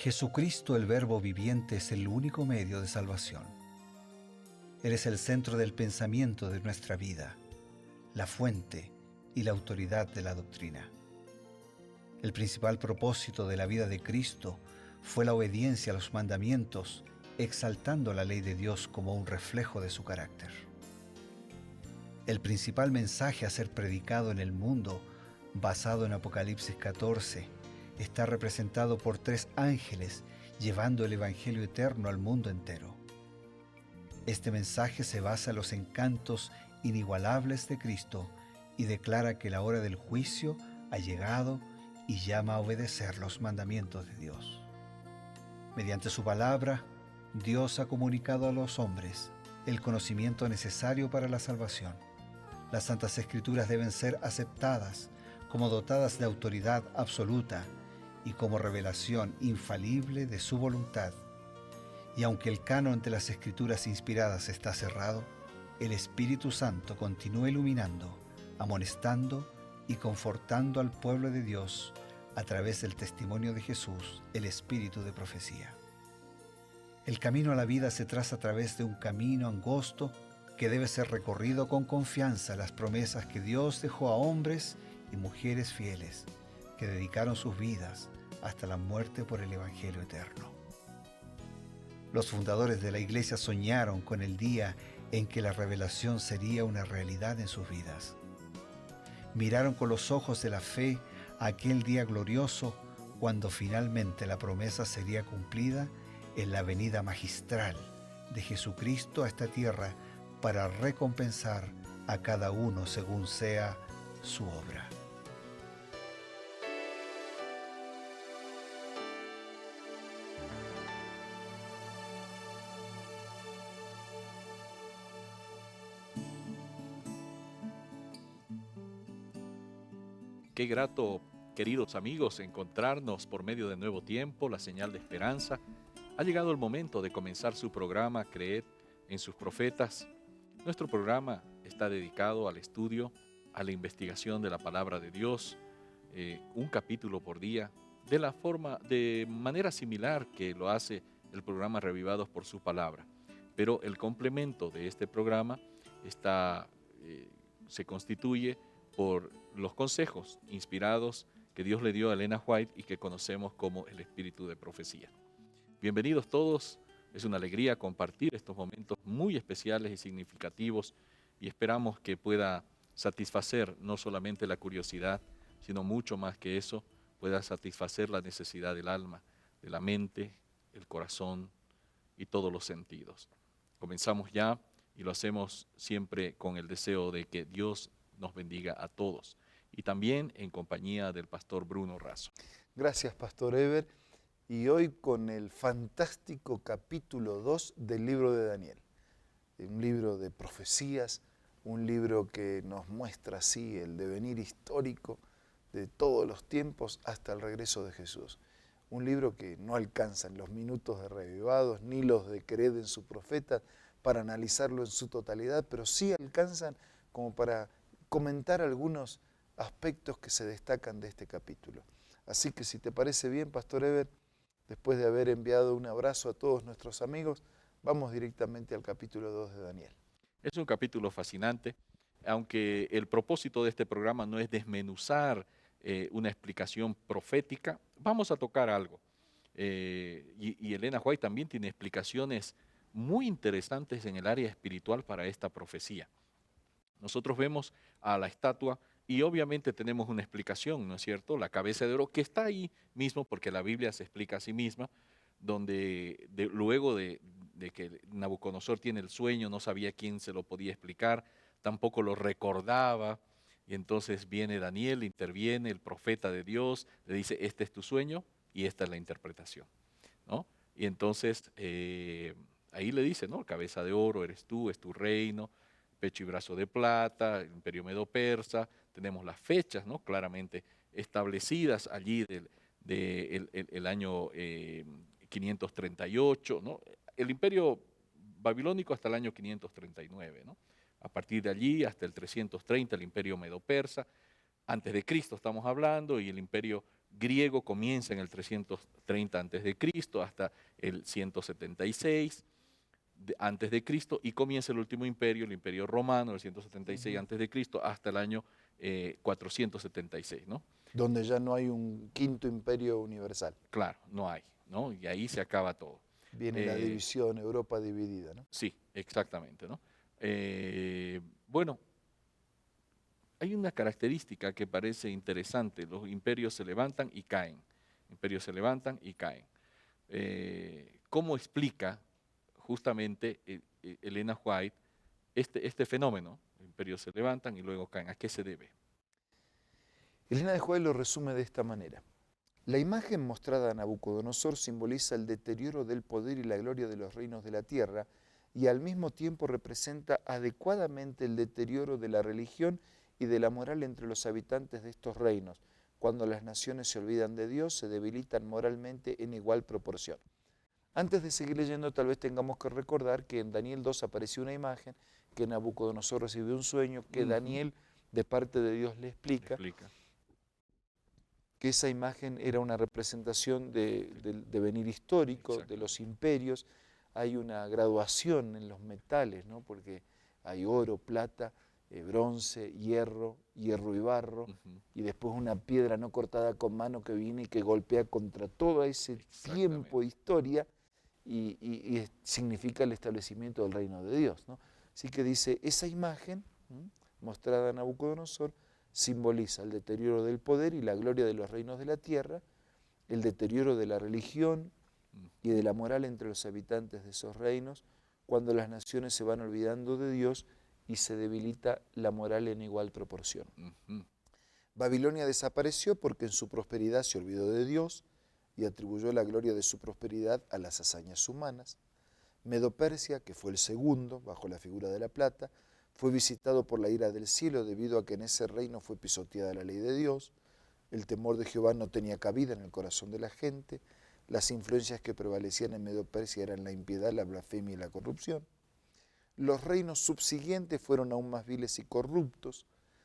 Jesucristo, el Verbo viviente, es el único medio de salvación. Él es el centro del pensamiento de nuestra vida, la fuente y la autoridad de la doctrina. El principal propósito de la vida de Cristo fue la obediencia a los mandamientos, exaltando la ley de Dios como un reflejo de su carácter. El principal mensaje a ser predicado en el mundo, basado en Apocalipsis 14, está representado por 3 ángeles llevando el Evangelio eterno al mundo entero. Este mensaje se basa en los encantos inigualables de Cristo y declara que la hora del juicio ha llegado y llama a obedecer los mandamientos de Dios. Mediante su palabra, Dios ha comunicado a los hombres el conocimiento necesario para la salvación. Las Santas Escrituras deben ser aceptadas como dotadas de autoridad absoluta y como revelación infalible de su voluntad. Y aunque el canon de las Escrituras inspiradas está cerrado, el Espíritu Santo continúa iluminando, amonestando y confortando al pueblo de Dios a través del testimonio de Jesús, el Espíritu de profecía. El camino a la vida se traza a través de un camino angosto que debe ser recorrido con confianza a las promesas que Dios dejó a hombres y mujeres fieles que dedicaron sus vidas hasta la muerte por el Evangelio eterno. Los fundadores de la Iglesia soñaron con el día en que la revelación sería una realidad en sus vidas. Miraron con los ojos de la fe a aquel día glorioso cuando finalmente la promesa sería cumplida en la venida magistral de Jesucristo a esta tierra para recompensar a cada uno según sea su obra. Qué grato, queridos amigos, encontrarnos por medio de Nuevo Tiempo, la señal de esperanza. Ha llegado el momento de comenzar su programa Creed en sus profetas. Nuestro programa está dedicado al estudio, a la investigación de la palabra de Dios, un capítulo por día, de manera similar que lo hace el programa Revivados por su palabra. Pero el complemento de este programa se constituye por los consejos inspirados que Dios le dio a Elena White y que conocemos como el espíritu de profecía. Bienvenidos todos, es una alegría compartir estos momentos muy especiales y significativos y esperamos que pueda satisfacer no solamente la curiosidad, sino mucho más que eso, pueda satisfacer la necesidad del alma, de la mente, el corazón y todos los sentidos. Comenzamos ya y lo hacemos siempre con el deseo de que Dios nos bendiga a todos y también en compañía del pastor Bruno Razo. Gracias, Pastor Eber. Y hoy con el fantástico capítulo 2 del libro de Daniel. Un libro de profecías, un libro que nos muestra así el devenir histórico de todos los tiempos hasta el regreso de Jesús. Un libro que no alcanzan los minutos de Revivados ni los de Creed en su profeta para analizarlo en su totalidad, pero sí alcanzan como para comentar algunos aspectos que se destacan de este capítulo. Así que si te parece bien, Pastor Eber, después de haber enviado un abrazo a todos nuestros amigos, vamos directamente al capítulo 2 de Daniel. Es un capítulo fascinante, aunque el propósito de este programa no es desmenuzar una explicación profética, vamos a tocar algo. Y Elena White también tiene explicaciones muy interesantes en el área espiritual para esta profecía. Nosotros vemos a la estatua y obviamente tenemos una explicación, ¿no es cierto? La cabeza de oro que está ahí mismo, porque la Biblia se explica a sí misma, donde luego de que Nabucodonosor tiene el sueño, no sabía quién se lo podía explicar, tampoco lo recordaba, y entonces viene Daniel, interviene, el profeta de Dios, le dice, este es tu sueño y esta es la interpretación, ¿no? Y entonces ahí le dice, ¿no? Cabeza de oro eres tú, es tu reino, pecho y brazo de plata, el imperio medo-persa, tenemos las fechas, ¿no? Claramente establecidas allí del año 538, ¿no? El imperio babilónico hasta el año 539, ¿no? A partir de allí hasta el 330 el imperio medo-persa, antes de Cristo estamos hablando, y el imperio griego comienza en el 330 a.C. hasta el 176 antes de Cristo, y comienza el último imperio, el imperio romano, el 176 antes de Cristo hasta el año 476, ¿no? Donde ya no hay un quinto imperio universal. Claro, no hay, ¿no? Y ahí se acaba todo. Viene la división, Europa dividida, ¿no? Sí, exactamente, ¿no? Bueno, hay una característica que parece interesante: los imperios se levantan y caen, imperios se levantan y caen. ¿Cómo explica justamente Elena White este fenómeno? Imperios se levantan y luego caen. ¿A qué se debe? Elena de White lo resume de esta manera. La imagen mostrada a Nabucodonosor simboliza el deterioro del poder y la gloria de los reinos de la tierra, y al mismo tiempo representa adecuadamente el deterioro de la religión y de la moral entre los habitantes de estos reinos. Cuando las naciones se olvidan de Dios, se debilitan moralmente en igual proporción. Antes de seguir leyendo, tal vez tengamos que recordar que en Daniel 2 apareció una imagen, que Nabucodonosor recibió un sueño, que Daniel, de parte de Dios, le explica que esa imagen era una representación de devenir histórico, de los imperios. Hay una graduación en los metales, ¿no? Porque hay oro, plata, bronce, hierro y barro, y después una piedra no cortada con mano que viene y que golpea contra todo ese tiempo de historia y significa el establecimiento del reino de Dios, ¿no? Así que dice, esa imagen mostrada a Nabucodonosor simboliza el deterioro del poder y la gloria de los reinos de la tierra, el deterioro de la religión y de la moral entre los habitantes de esos reinos, cuando las naciones se van olvidando de Dios y se debilita la moral en igual proporción. Babilonia desapareció porque en su prosperidad se olvidó de Dios y atribuyó la gloria de su prosperidad a las hazañas humanas. Medo-Persia, que fue el segundo, bajo la figura de la plata, fue visitado por la ira del cielo debido a que en ese reino fue pisoteada la ley de Dios. El temor de Jehová no tenía cabida en el corazón de la gente. Las influencias que prevalecían en Medo-Persia eran la impiedad, la blasfemia y la corrupción. Los reinos subsiguientes fueron aún más viles y corruptos,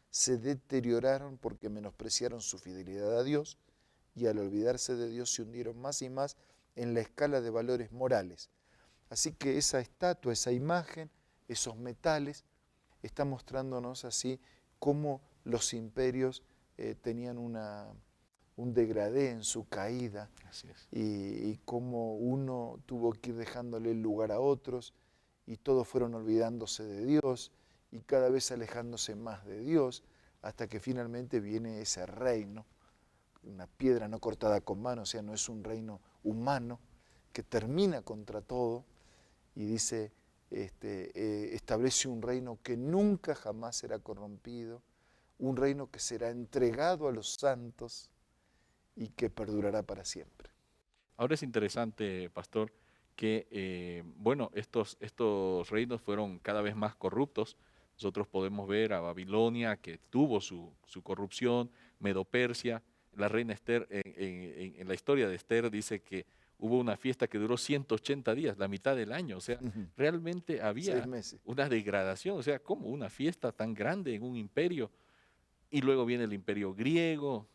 se deterioraron porque menospreciaron su fidelidad a Dios y al olvidarse de Dios se hundieron más y más en la escala de valores morales. Así que esa estatua, esa imagen, esos metales, está mostrándonos así cómo los imperios tenían un degradé en su caída. Así es. Y cómo uno tuvo que ir dejándole el lugar a otros y todos fueron olvidándose de Dios y cada vez alejándose más de Dios hasta que finalmente viene ese reino, una piedra no cortada con mano, o sea, no es un reino humano que termina contra todo y dice, establece un reino que nunca jamás será corrompido, un reino que será entregado a los santos y que perdurará para siempre. Ahora es interesante, pastor, que bueno, estos reinos fueron cada vez más corruptos. Nosotros podemos ver a Babilonia, que tuvo su corrupción, Medo-Persia. La reina Esther, en la historia de Esther, dice que hubo una fiesta que duró 180 días, la mitad del año. O sea, realmente había 6 meses. una degradación. O sea, ¿cómo una fiesta tan grande en un imperio? Y luego viene el imperio griego,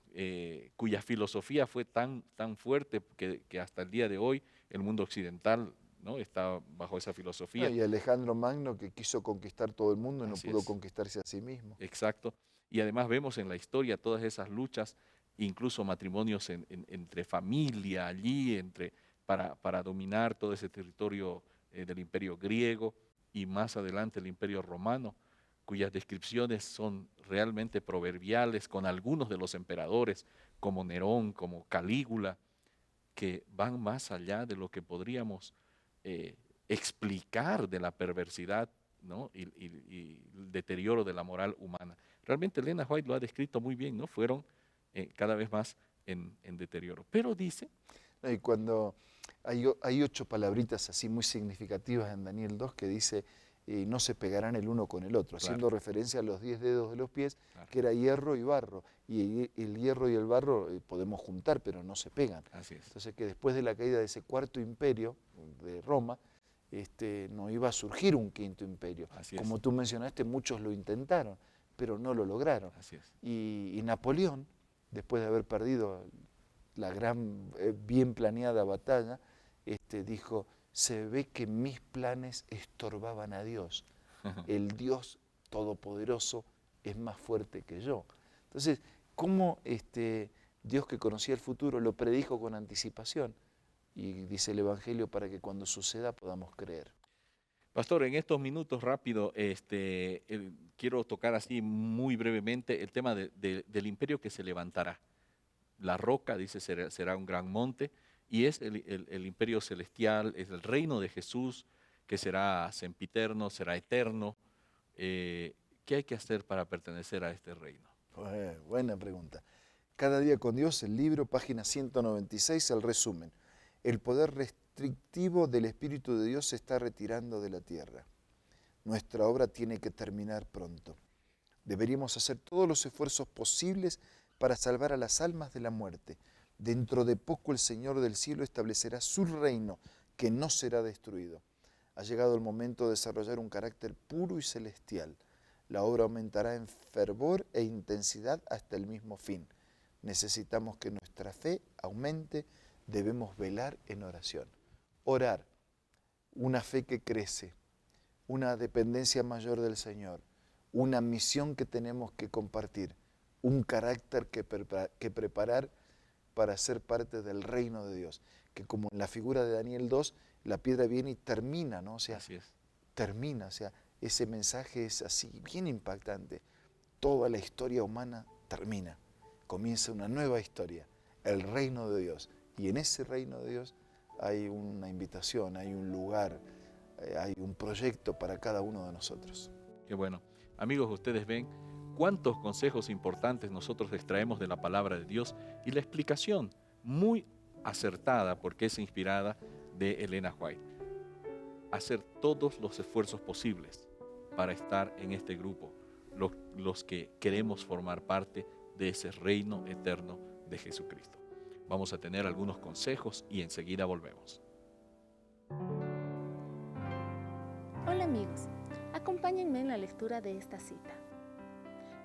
cuya filosofía fue tan fuerte que hasta el día de hoy el mundo occidental, ¿no?, está bajo esa filosofía. Y Alejandro Magno, que quiso conquistar todo el mundo y no pudo conquistarse a sí mismo. Exacto. Y además vemos en la historia todas esas luchas, incluso matrimonios entre familia allí, para dominar todo ese territorio del imperio griego y más adelante el imperio romano, cuyas descripciones son realmente proverbiales con algunos de los emperadores, como Nerón, como Calígula, que van más allá de lo que podríamos explicar de la perversidad, ¿no?, y el deterioro de la moral humana. Realmente Elena White lo ha descrito muy bien, ¿no? Fueron cada vez más en deterioro. Pero dice... Y cuando hay 8 palabritas así muy significativas en Daniel 2 que dice, no se pegarán el uno con el otro, haciendo referencia a los 10 dedos de los pies, que era hierro y barro. Y el hierro y el barro podemos juntar, pero no se pegan. Así es. Entonces que después de la caída de ese cuarto imperio de Roma, no iba a surgir un quinto imperio. Como tú mencionaste, muchos lo intentaron, pero no lo lograron. Así es. Y Napoleón, después de haber perdido la gran, bien planeada batalla, dijo, se ve que mis planes estorbaban a Dios. El Dios Todopoderoso es más fuerte que yo. Entonces, ¿cómo Dios, que conocía el futuro, lo predijo con anticipación? Y dice el Evangelio, para que cuando suceda podamos creer. Pastor, en estos minutos rápido, quiero tocar así muy brevemente el tema del imperio que se levantará. La roca, dice, será un gran monte, y es el imperio celestial, es el reino de Jesús, que será sempiterno, será eterno. ¿Qué hay que hacer para pertenecer a este reino? Buena pregunta. Cada día con Dios, el libro, página 196, el resumen. El poder restrictivo del Espíritu de Dios se está retirando de la tierra. Nuestra obra tiene que terminar pronto. Deberíamos hacer todos los esfuerzos posibles para salvar a las almas de la muerte. Dentro de poco el Señor del cielo establecerá su reino, que no será destruido. Ha llegado el momento de desarrollar un carácter puro y celestial. La obra aumentará en fervor e intensidad hasta el mismo fin. Necesitamos que nuestra fe aumente, debemos velar en oración. Orar, una fe que crece, una dependencia mayor del Señor, una misión que tenemos que compartir, un carácter que preparar para ser parte del reino de Dios. Que como en la figura de Daniel 2, la piedra viene y termina, ¿no? O sea, Así es. termina, o sea, ese mensaje es así, bien impactante. Toda la historia humana termina, comienza una nueva historia, el reino de Dios. Y en ese reino de Dios hay una invitación, hay un lugar, hay un proyecto para cada uno de nosotros. Qué bueno. Amigos, ustedes ven cuántos consejos importantes nosotros extraemos de la palabra de Dios y la explicación muy acertada, porque es inspirada, de Elena White. Hacer todos los esfuerzos posibles para estar en este grupo, los que queremos formar parte de ese reino eterno de Jesucristo. Vamos a tener algunos consejos y enseguida volvemos. Hola amigos, acompáñenme en la lectura de esta cita.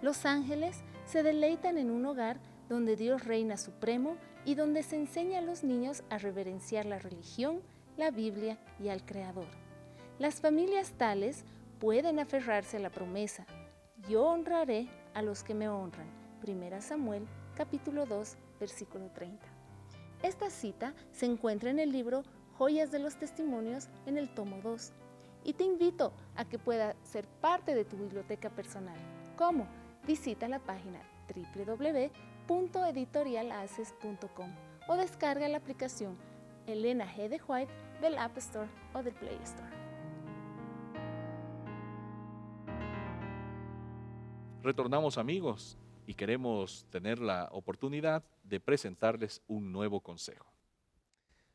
Los ángeles se deleitan en un hogar donde Dios reina supremo y donde se enseña a los niños a reverenciar la religión, la Biblia y al Creador. Las familias tales pueden aferrarse a la promesa: yo honraré a los que me honran. 1 Samuel, capítulo 2, versículo 30. Esta cita se encuentra en el libro Joyas de los Testimonios, en el tomo 2. Y te invito a que pueda ser parte de tu biblioteca personal. ¿Cómo? Visita la página www.editorialaces.com o descarga la aplicación Elena G. de White del App Store o del Play Store. Retornamos, amigos, y queremos tener la oportunidad de presentarles un nuevo consejo.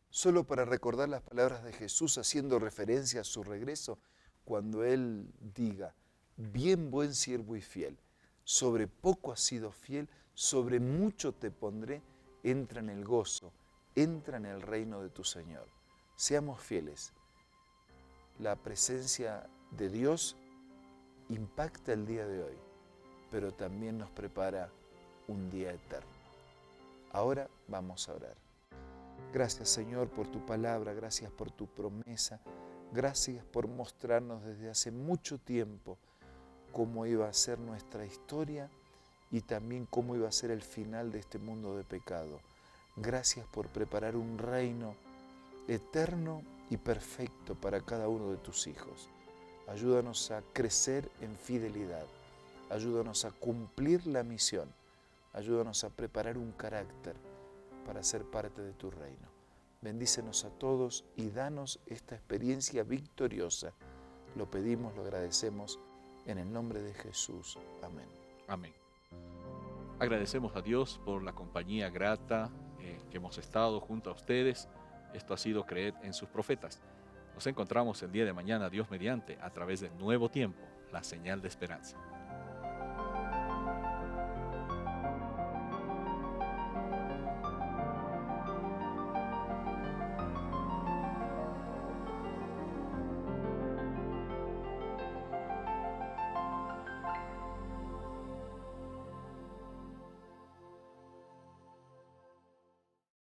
Solo para recordar las palabras de Jesús haciendo referencia a su regreso, cuando Él diga: bien buen siervo y fiel, sobre poco has sido fiel, sobre mucho te pondré, entra en el gozo, entra en el reino de tu Señor. Seamos fieles. La presencia de Dios impacta el día de hoy, pero también nos prepara un día eterno. Ahora vamos a orar. Gracias, Señor, por tu palabra, gracias por tu promesa, gracias por mostrarnos desde hace mucho tiempo cómo iba a ser nuestra historia y también cómo iba a ser el final de este mundo de pecado. Gracias por preparar un reino eterno y perfecto para cada uno de tus hijos. Ayúdanos a crecer en fidelidad, ayúdanos a cumplir la misión, ayúdanos a preparar un carácter para ser parte de tu reino. Bendícenos a todos y danos esta experiencia victoriosa. Lo pedimos, lo agradecemos, en el nombre de Jesús. Amén. Amén. Agradecemos a Dios por la compañía grata que hemos estado junto a ustedes. Esto ha sido Creed en sus Profetas. Nos encontramos el día de mañana, Dios mediante, a través de Nuevo Tiempo, la señal de esperanza.